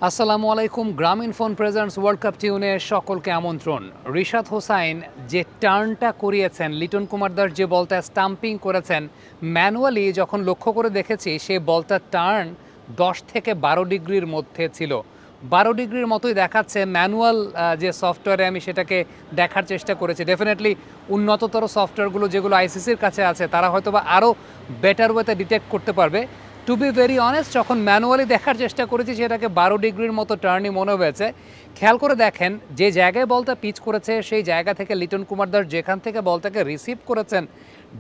আসসালামু আলাইকুম। Grameenphone presents world cup টিউনে সকলকে আমন্ত্রণ। রিশাদ হোসাইন যে টার্নটা করিয়েছেন, লিটন কুমার দাস যে বলটা স্টাম্পিং করেছেন, ম্যানুয়ালি যখন লক্ষ্য করে দেখেছি সে বলটার টার্ন 10 থেকে 12 ডিগ্রির মধ্যে ছিল। 12 ডিগ্রির মতোই দেখাচ্ছে। ম্যানুয়াল যে সফটওয়্যারে আমি সেটাকে দেখার চেষ্টা করেছি। ডেফিনেটলি উন্নততর সফটওয়্যারগুলো যেগুলো আইসিসির কাছে আছে তারা হয়তো বা আরও বেটার ওয়েতে ডিটেক্ট করতে পারবে। টু বি ভেরি অনেস্ট, যখন ম্যানুয়ালি দেখার চেষ্টা করেছি সেটাকে 12 ডিগ্রির মতো টার্নই মনে হয়েছে। খেয়াল করে দেখেন যে জায়গায় বলটা পিচ করেছে সেই জায়গা থেকে লিটন কুমার দাস যেখান থেকে বলটাকে রিসিভ করেছেন,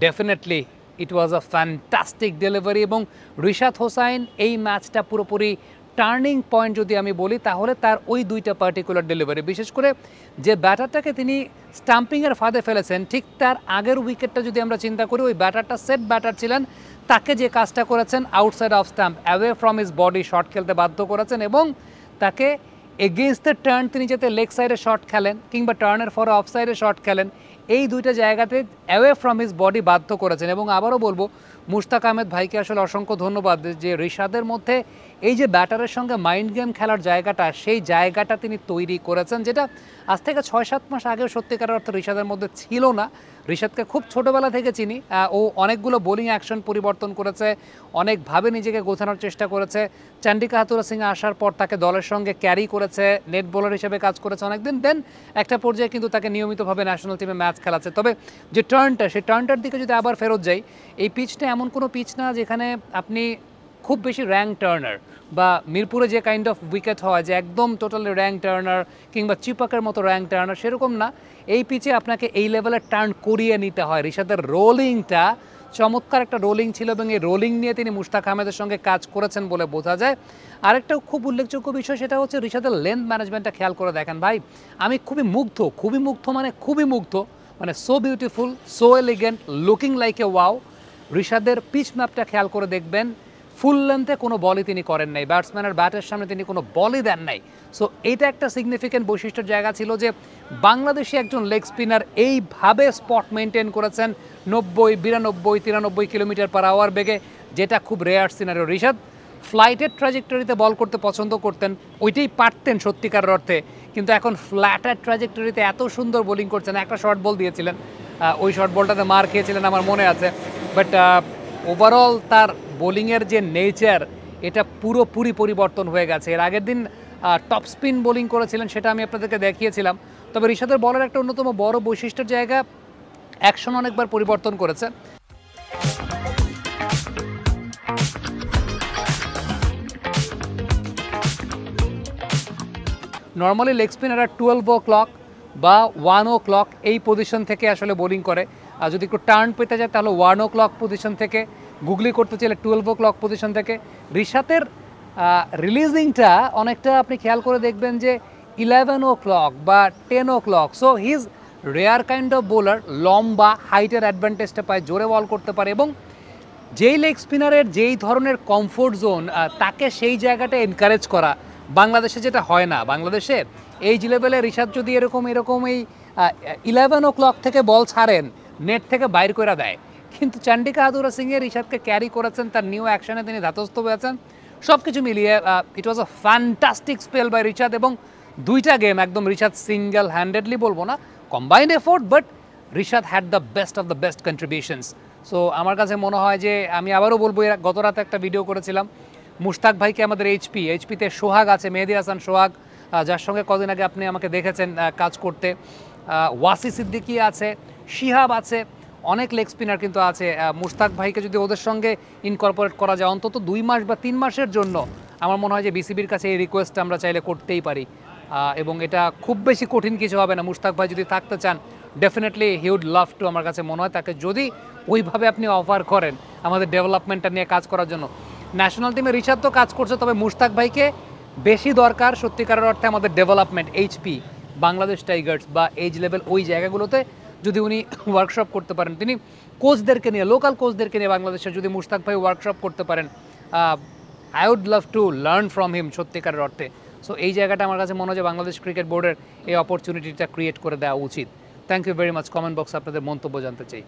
definitely it was a fantastic delivery. এবং রিশাদ হোসাইন এই ম্যাচটা পুরোপুরি টার্নিং পয়েন্ট যদি আমি বলি তাহলে তার ওই দুইটা পার্টিকুলার ডেলিভারি, বিশেষ করে যে ব্যাটারটাকে তিনি স্টাম্পিংয়ের ফাঁদে ফেলেছেন ঠিক তার আগের উইকেটটা যদি আমরা চিন্তা করি, ওই ব্যাটারটা সেট ব্যাটার ছিলেন, তাকে যে কাজটা করেছেন outside off stump away from his body shot খেলতে বাধ্য করেছেন এবং তাকে এগেইনস্ট দ্য টার্ন তিনি যাতে লেগ সাইডে শট খেলেন কিংবা টার্নের ফরে অফ সাইডে শট খেলেন, এই দুইটা জায়গাতে অ্যাওয়ে ফ্রম হিজ বডি বাধ্য করেছেন। এবং আবারও বলবো, মুশতাক আহমেদ ভাইকে আসলে অসংখ্য ধন্যবাদ যে রিশাদের মধ্যে এই যে ব্যাটারের সঙ্গে মাইন্ড গেম খেলার জায়গাটা, সেই জায়গাটা তিনি তৈরি করেছেন, যেটা আজ থেকে 6-7 মাস আগেও সত্যিকারের অর্থ রিশাদের মধ্যে ছিল না। রিশাদকে খুব ছোটোবেলা থেকে চিনি। ও অনেকগুলো বোলিং অ্যাকশন পরিবর্তন করেছে, অনেকভাবে নিজেকে গোছানোর চেষ্টা করেছে। চান্ডিকা হাতুরা সিংয়ে আসার পর তাকে দলের সঙ্গে ক্যারি করেছে, নেট বোলার হিসেবে কাজ করেছে অনেকদিন। দেন একটা পর্যায়ে কিন্তু তাকে নিয়মিতভাবে ন্যাশনাল টিমে ম্যাচ খেলাচ্ছে। তবে যে টার্নটা, সেই টার্নটার দিকে যদি আবার ফেরত যাই, এই পিচটা এমন কোনো পিচ না যেখানে আপনি খুব বেশি র্যাঙ্ক টার্নার বা মিরপুরে যে কাইন্ড অফ উইকেট হয় যে একদম টোটালি র্যাঙ্ক টার্নার কিংবা চিপাকের মতো র্যাঙ্ক টার্নার, সেরকম না। এই পিচে আপনাকে এই লেভেলের টার্ন করিয়ে নিতে হয়। রিশাদের রোলিংটা চমৎকার একটা রোলিং ছিল এবং এই রোলিং নিয়ে তিনি মুশতাক আহমেদের সঙ্গে কাজ করেছেন বলে বোঝা যায়। আরেকটা খুব উল্লেখযোগ্য বিষয় সেটা হচ্ছে রিশাদের লেন্থ ম্যানেজমেন্টটা খেয়াল করে দেখেন ভাই, আমি খুবই মুগ্ধ মানে খুবই মুগ্ধ, মানে so beautiful, so elegant, looking like a wow. রিশাদের পিচ ম্যাপটা খেয়াল করে দেখবেন, ফুল লেন্থে কোনো বলই তিনি করেন নাই, ব্যাটসম্যানের ব্যাটের সামনে তিনি কোনো বলই দেন নাই। সো এইটা একটা সিগনিফিক্যান্ট বৈশিষ্ট্যের জায়গা ছিল যে বাংলাদেশি একজন লেগ স্পিনার এইভাবে স্পট মেনটেন করেছেন 90, 92, 93 কিলোমিটার পার আওয়ার বেগে, যেটা খুব রেয়ার সিনারিও। রিশাদ ফ্লাইটের ট্র্যাজেক্টরিতে বল করতে পছন্দ করতেন, ওইটাই পারতেন সত্যিকারের অর্থে, কিন্তু এখন ফ্ল্যাটের ট্র্যাজেক্টরিতে এত সুন্দর বোলিং করছেন। একটা শর্ট বল দিয়েছিলেন, ওই শর্ট বলটাতে মার খেয়েছিলেন আমার মনে আছে, বাট ওভারঅল তার বোলিংয়ের যে নেচার এটা পুরোপুরি পরিবর্তন হয়ে গেছে। এর আগের দিন টপ স্পিন বোলিং করেছিলেন, সেটা আমি আপনাদেরকে দেখিয়েছিলাম। তবে রিশাদের বলের একটা অন্যতম বড় বৈশিষ্ট্যের জায়গা, অ্যাকশন অনেকবার পরিবর্তন করেছে। নর্মালি লেগ স্পিনাররা 12 o'clock বা 1 o'clock এই পজিশন থেকে আসলে বোলিং করে। আর যদি একটু টার্ন পেতে যায় তাহলে 1 o'clock পজিশন থেকে, গুগলি করতে চাইলে 12 o'clock পজিশন থেকে। রিশাদের রিলিজিংটা অনেকটা আপনি খেয়াল করে দেখবেন যে 11 o'clock বা 10 o'clock। So he is rare kind of bowler, লম্বা, হাইটের অ্যাডভান্টেজটা পায়, জোরে বল করতে পারে এবং যেই লেগ স্পিনারের যেই ধরনের কমফোর্ট জোন, তাকে সেই জায়গাটা এনকারেজ করা বাংলাদেশে যেটা হয় না। বাংলাদেশে এই লেভেলে রিশাদ যদি এরকম এই 11 o'clock থেকে বল ছাড়েন, নেট থেকে বাইর করে দেয়, কিন্তু চান্ডিকা হাতুরা সিংয়ে রিশাদকে ক্যারি করেছেন, তার নিউ অ্যাকশনে তিনি ধাতস্থ হয়েছেন। সব কিছু মিলিয়ে it was a fantastic spell by Rishad এবং দুইটা গেম একদম রিশাদ সিঙ্গেল হ্যান্ডেডলি বলবো না, combined effort, but Rishad had the best of the best contributions. So আমার কাছে মনে হয় যে আমি আবারও বলবো, গত রাতে একটা ভিডিও করেছিলাম মুশতাক ভাইকে, আমাদের এইচপিতে সোহাগ আছে, মেহেদি হাসান সোহাগ, যার সঙ্গে কদিন আগে আপনি আমাকে দেখেছেন কাজ করতে, ওয়াসি সিদ্দিকি আছে, শিহাব আছে, অনেক লেগ স্পিনার কিন্তু আছে। মুশতাক ভাইকে যদি ওদের সঙ্গে ইনকর্পোরেট করা যায় অন্তত 2 মাস বা 3 মাসের জন্য, আমার মনে হয় যে বিসিবির কাছে এই রিকোয়েস্ট আমরা চাইলে করতেই পারি এবং এটা খুব বেশি কঠিন কিছু হবে না। মুশতাক ভাই যদি থাকতে চান, definitely he would love to. আমার কাছে মনে হয় তাকে যদি ওইভাবে আপনি অফার করেন আমাদের ডেভেলপমেন্টটা নিয়ে কাজ করার জন্য। ন্যাশনাল টিমে রিশাদ তো কাজ করছে, তবে মুশতাক ভাইকে বেশি দরকার সত্যিকারের অর্থে আমাদের ডেভেলপমেন্ট, এইচপি, বাংলাদেশ টাইগার্স বা এজ লেভেল, ওই জায়গাগুলোতে যদি উনি ওয়ার্কশপ করতে পারেন, তিনি কোচদেরকে নিয়ে, লোকাল কোচদেরকে নিয়ে বাংলাদেশে যদি মুশতাক ভাই ওয়ার্কশপ করতে পারেন, I would love to learn from him সত্যিকারের অর্থে। সো এই জায়গাটা আমার কাছে মনে হয় যে বাংলাদেশ ক্রিকেট বোর্ডের এই অপরচুনিটিটা ক্রিয়েট করে দেওয়া উচিত। Thank you very much. Comment বক্সে আপনাদের মন্তব্য জানতে চাই।